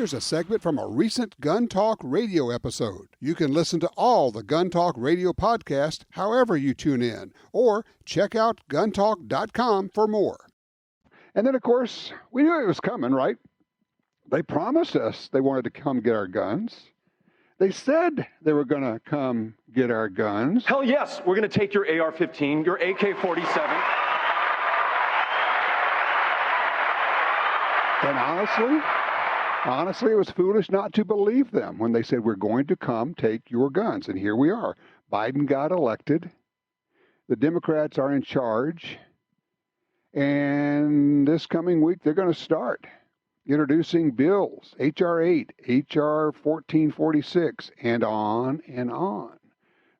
Here's a segment from a recent Gun Talk radio episode. You can listen to all the Gun Talk radio podcasts however you tune in, or check out guntalk.com for more. And then, of course, we knew it was coming, right? They promised us they wanted to come get our guns. They said they were going to come get our guns. Hell yes, we're going to take your AR-15, your AK-47. And honestly, it was foolish not to believe them when they said, we're going to come take your guns. And here we are. Biden got elected. The Democrats are in charge. And this coming week, they're going to start introducing bills, H.R. 8, H.R. 1446, and on and on.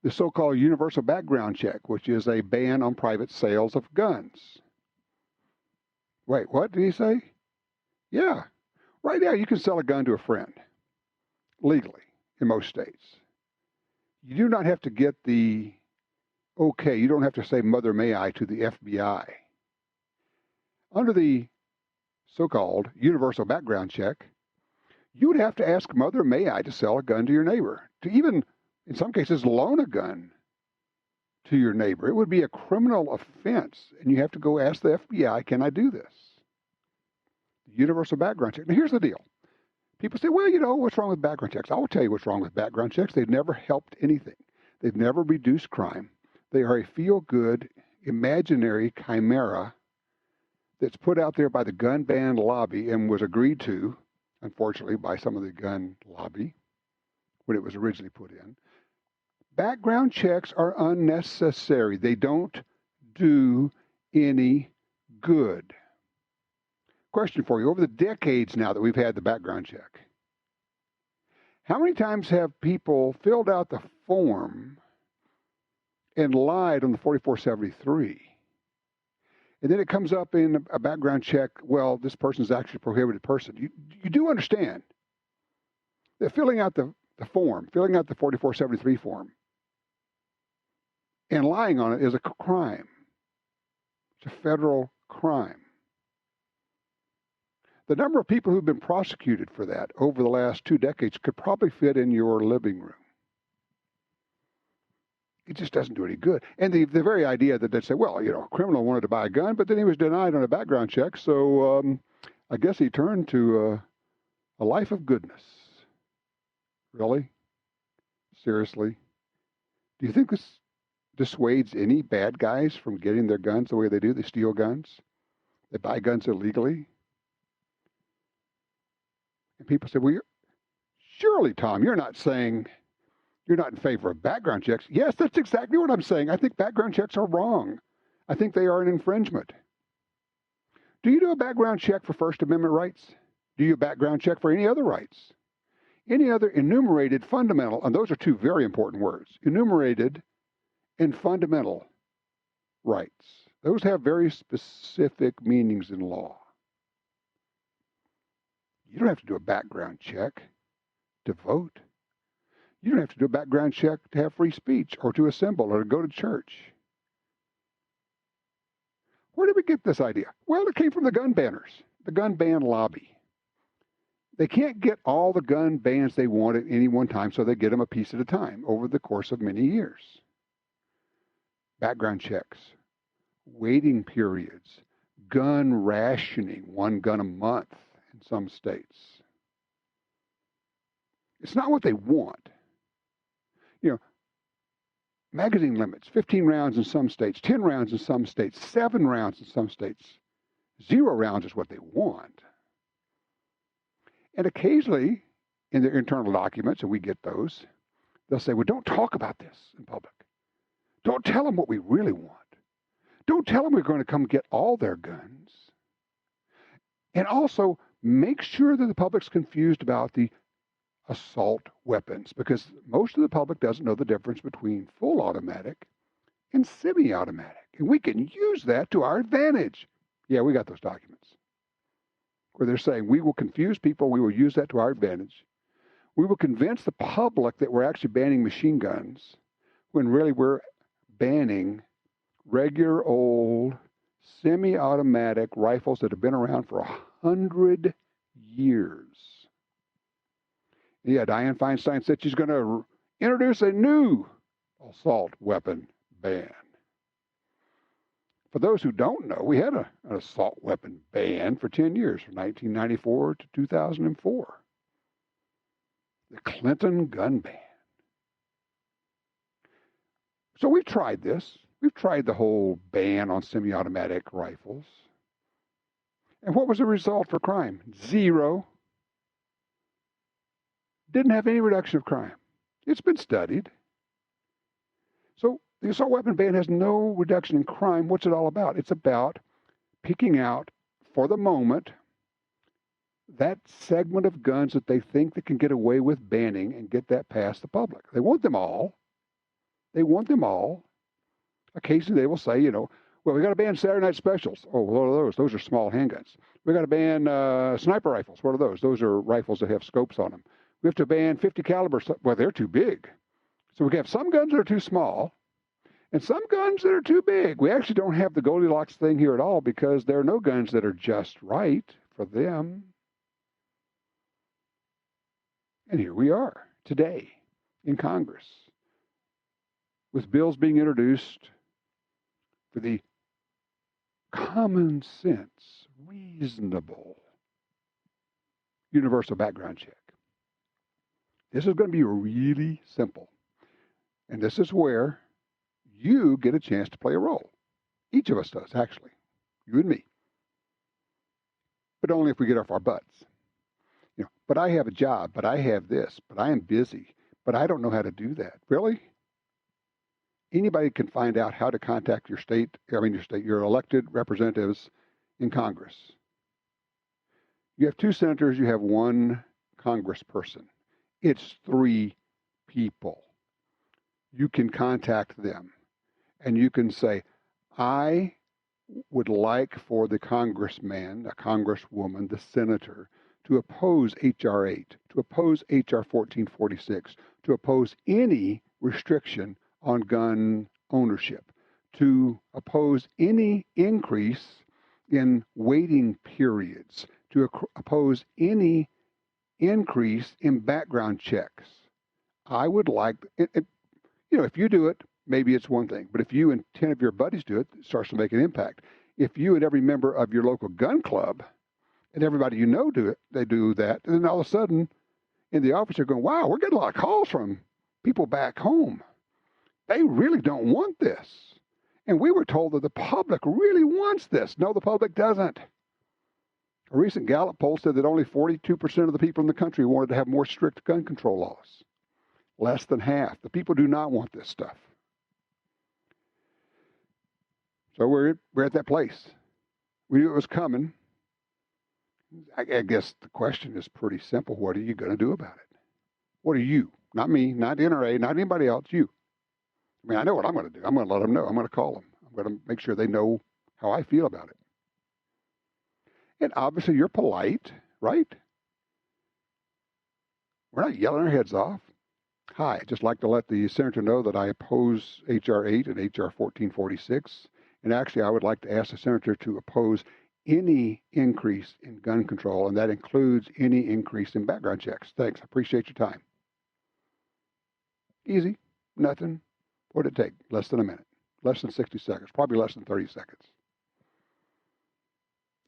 The so-called universal background check, which is a ban on private sales of guns. Wait, what did he say? Yeah. Right now, you can sell a gun to a friend legally in most states. You do not have to get the okay. You don't have to say, Mother, may I, to the FBI. Under the so-called universal background check, you would have to ask Mother, may I, to sell a gun to your neighbor, to even, in some cases, loan a gun to your neighbor. It would be a criminal offense, and you have to go ask the FBI, can I do this? Universal background check. Now, here's the deal. People say, well, what's wrong with background checks? I will tell you what's wrong with background checks. They've never helped anything. They've never reduced crime. They are a feel-good, imaginary chimera that's put out there by the gun ban lobby and was agreed to, unfortunately, by some of the gun lobby when it was originally put in. Background checks are unnecessary. They don't do any good. Question for you. Over the decades now that we've had the background check, how many times have people filled out the form and lied on the 4473? And then it comes up in a background check, well, this person's actually a prohibited person. You do understand that filling out the form, filling out the 4473 form, and lying on it is a crime. It's a federal crime. The number of people who've been prosecuted for that over the last 2 decades could probably fit in your living room. It just doesn't do any good. And the very idea that they'd say, well, a criminal wanted to buy a gun, but then he was denied on a background check, so I guess he turned to a life of goodness. Really? Seriously? Do you think this dissuades any bad guys from getting their guns the way they do? They steal guns. They buy guns illegally. And people say, well, surely, Tom, you're not saying you're not in favor of background checks. Yes, that's exactly what I'm saying. I think background checks are wrong. I think they are an infringement. Do you do a background check for First Amendment rights? Do you background check for any other rights? Any other enumerated fundamental, and those are two very important words, enumerated and fundamental rights. Those have very specific meanings in law. You don't have to do a background check to vote. You don't have to do a background check to have free speech or to assemble or to go to church. Where did we get this idea? Well, it came from the gun banners, the gun ban lobby. They can't get all the gun bans they want at any one time, so they get them a piece at a time over the course of many years. Background checks, waiting periods, gun rationing, 1 gun a month in some states. It's not what they want. Magazine limits, 15 rounds in some states, 10 rounds in some states, 7 rounds in some states. 0 rounds is what they want. And occasionally, in their internal documents, and we get those, they'll say, well, don't talk about this in public. Don't tell them what we really want. Don't tell them we're going to come get all their guns. And also, make sure that the public's confused about the assault weapons, because most of the public doesn't know the difference between full automatic and semi-automatic. And we can use that to our advantage. Yeah, we got those documents where they're saying we will confuse people, we will use that to our advantage. We will convince the public that we're actually banning machine guns when really we're banning regular old semi-automatic rifles that have been around for 100 years. Yeah, Dianne Feinstein said she's going to introduce a new assault weapon ban. For those who don't know, we had an assault weapon ban for 10 years, from 1994 to 2004. The Clinton gun ban. So we've tried this. We've tried the whole ban on semi-automatic rifles. And what was the result for crime? Zero. Didn't have any reduction of crime. It's been studied. So the assault weapon ban has no reduction in crime. What's it all about? It's about picking out, for the moment, that segment of guns that they think they can get away with banning and get that past the public. They want them all. They want them all. Occasionally they will say, well, we got to ban Saturday night specials. Oh, what are those? Those are small handguns. We got to ban sniper rifles. What are those? Those are rifles that have scopes on them. We have to ban 50 caliber. Well, they're too big. So we have some guns that are too small and some guns that are too big. We actually don't have the Goldilocks thing here at all because there are no guns that are just right for them. And here we are today in Congress with bills being introduced for the common sense, reasonable, universal background check. This is going to be really simple. And this is where you get a chance to play a role. Each of us does, actually. You and me. But only if we get off our butts. But I have a job, but I have this, but I am busy, but I don't know how to do that. Really? Anybody can find out how to contact your elected representatives in Congress. You have 2 senators, you have 1 congressperson. It's 3 people. You can contact them and you can say, I would like for the congressman, the congresswoman, the senator to oppose H.R. 8, to oppose H.R. 1446, to oppose any restriction on gun ownership, to oppose any increase in waiting periods, to oppose any increase in background checks. I would like, if you do it, maybe it's one thing. But if you and 10 of your buddies do it, it starts to make an impact. If you and every member of your local gun club and everybody you know do it, they do that, and then all of a sudden in the office you're going, wow, we're getting a lot of calls from people back home. They really don't want this. And we were told that the public really wants this. No, the public doesn't. A recent Gallup poll said that only 42% of the people in the country wanted to have more strict gun control laws. Less than half. The people do not want this stuff. So we're at that place. We knew it was coming. I guess the question is pretty simple. What are you going to do about it? What are you? Not me, not NRA, not anybody else, you. I mean, I know what I'm going to do. I'm going to let them know. I'm going to call them. I'm going to make sure they know how I feel about it. And obviously you're polite, right? We're not yelling our heads off. Hi, I'd just like to let the senator know that I oppose H.R. 8 and H.R. 1446. And actually, I would like to ask the senator to oppose any increase in gun control, and that includes any increase in background checks. Thanks. I appreciate your time. Easy. Nothing. What would it take? Less than a minute. Less than 60 seconds. Probably less than 30 seconds.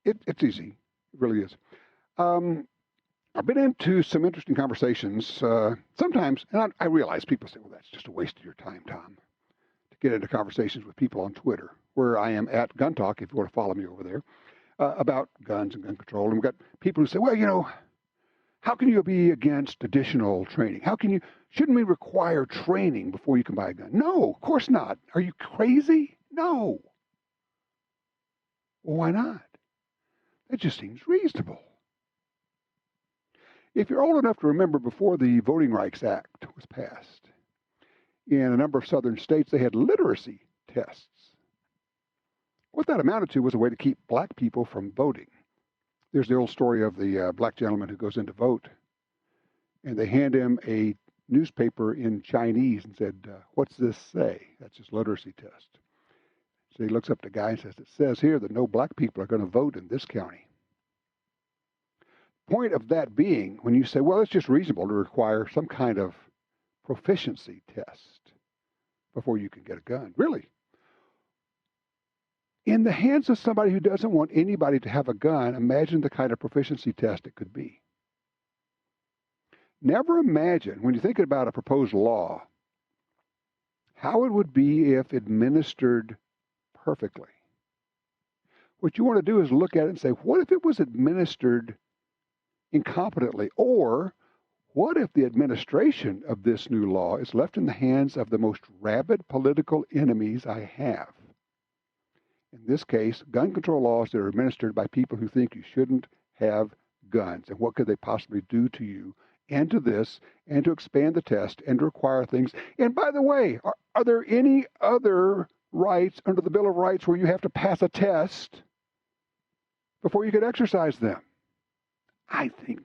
It's easy. It really is. I've been into some interesting conversations. Sometimes, and I realize people say, well, that's just a waste of your time, Tom, to get into conversations with people on Twitter, where I am at Gun Talk, if you want to follow me over there, about guns and gun control. And we've got people who say, well, how can you be against additional training? Shouldn't we require training before you can buy a gun? No, of course not. Are you crazy? No. Well, why not? That just seems reasonable. If you're old enough to remember, before the Voting Rights Act was passed, in a number of southern states, they had literacy tests. What that amounted to was a way to keep black people from voting. There's the old story of the black gentleman who goes in to vote, and they hand him a newspaper in Chinese and said, what's this say? That's his literacy test. So he looks up the guy and says, it says here that no black people are going to vote in this county. point of that being, when you say, well, it's just reasonable to require some kind of proficiency test before you can get a gun. Really? In the hands of somebody who doesn't want anybody to have a gun, imagine the kind of proficiency test it could be. Never imagine, when you think about a proposed law, how it would be if administered perfectly. What you want to do is look at it and say, what if it was administered incompetently? Or what if the administration of this new law is left in the hands of the most rabid political enemies I have? In this case, gun control laws that are administered by people who think you shouldn't have guns. And what could they possibly do to you and to this, and to expand the test and to require things? And by the way, are there any other rights under the Bill of Rights where you have to pass a test before you could exercise them? I think